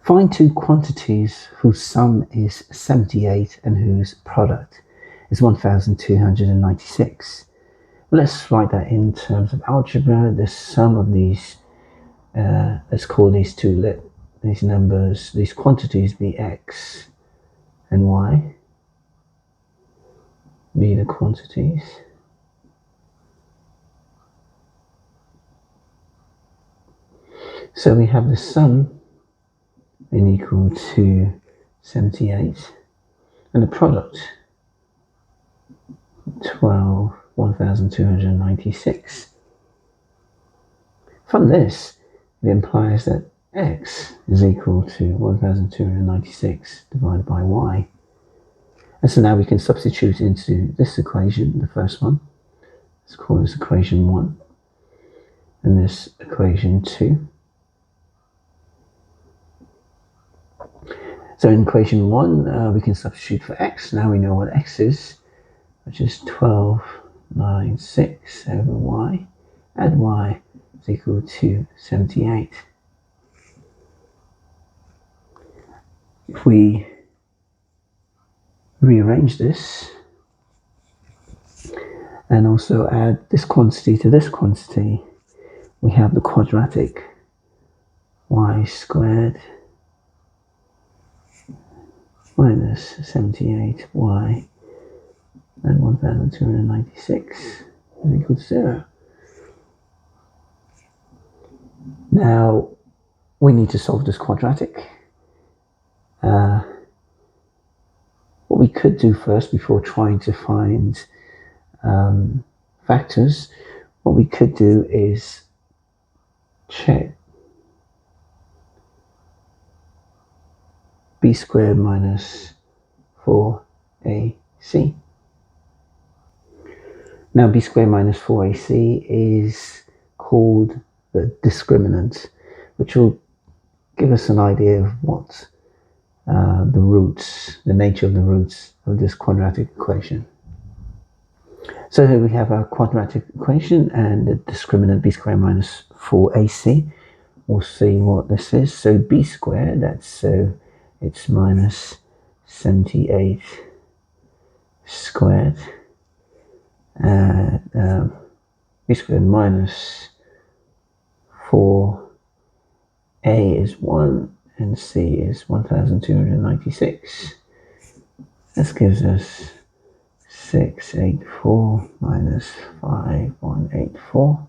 Find two quantities whose sum is 78 and whose product is 1296. Let's write that in terms of algebra. The sum of these, let's call these two, let these numbers, these quantities be x and y, be the quantities. So we have the sum being equal to 78 and the product 1296. From this, it implies that x is equal to 1296 divided by y. And so now we can substitute into this equation, the first one. Let's call this equation 1 and this equation 2. So in equation 1, we can substitute for x. Now we know what x is, which is 1296 over y, and y is equal to 78. If we rearrange this and also add this quantity to this quantity, we have the quadratic y squared minus 78y and 1296 is equal to 0. Now we need to solve this quadratic. What we could do first, before trying to find factors, what we could do is check b squared minus 4ac. Now b squared minus 4ac is called the discriminant, which will give us an idea of what the roots, the nature of the roots of this quadratic equation. So here we have our quadratic equation and the discriminant b squared minus 4ac. We'll see what this is. So b squared, that's so it's minus 78 squared. B squared minus 4a is 1 and c is 1296. This gives us 684 minus 5184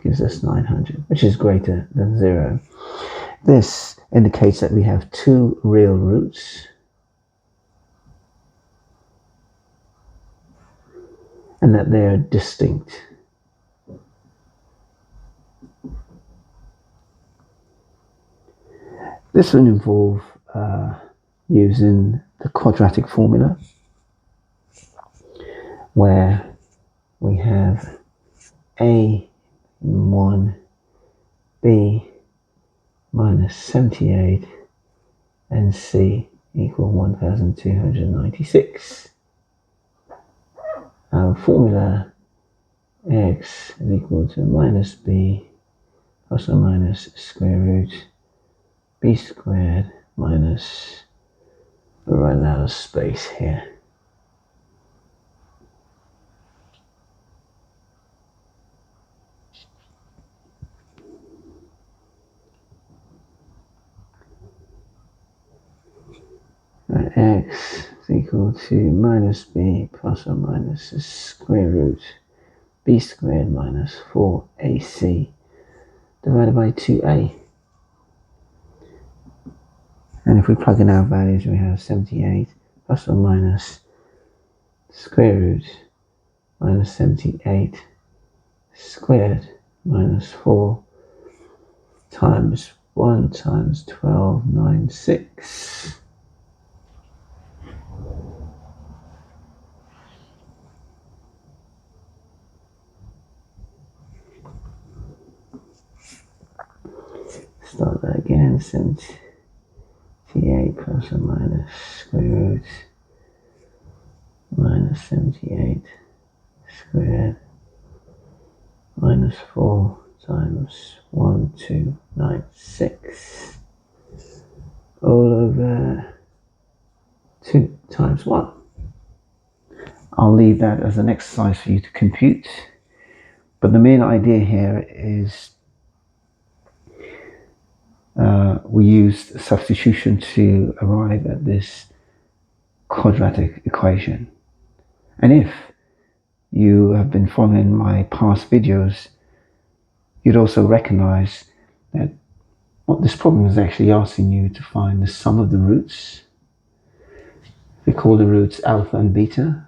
gives us 900, which is greater than 0. This indicates that we have two real roots and that they are distinct. This will involve using the quadratic formula, where we have a 1 b minus 78 and c equal 1296. Our formula x is equal to minus b plus or minus square root b squared minus, we'll run out of space here, x is equal to minus b plus or minus the square root b squared minus 4ac divided by 2a. And if we plug in our values, we have 78 plus or minus square root minus 78 squared minus 4 times 1 times 1296. Start that again. 78 plus or minus square root minus 78 squared minus 4 times 1296 all over 2 times 1. I'll leave that as an exercise for you to compute. But the main idea here is we used substitution to arrive at this quadratic equation. And if you have been following my past videos, you'd also recognize that what this problem is actually asking you to find the sum of the roots. We call the roots alpha and beta,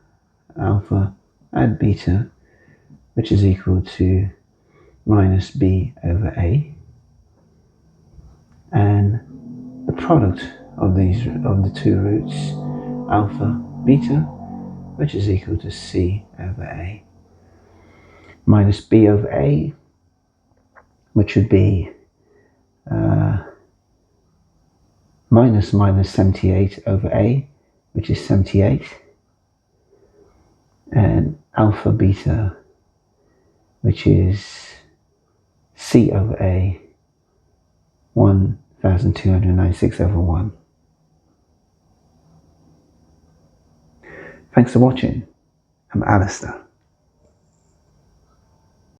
which is equal to minus b over a, and the product of the two roots, alpha, beta, which is equal to c over a, minus b over a, which would be minus 78 over a, which is 78, and alpha beta, which is c over a, 1296 over 1. Thanks for watching. I'm Alistair.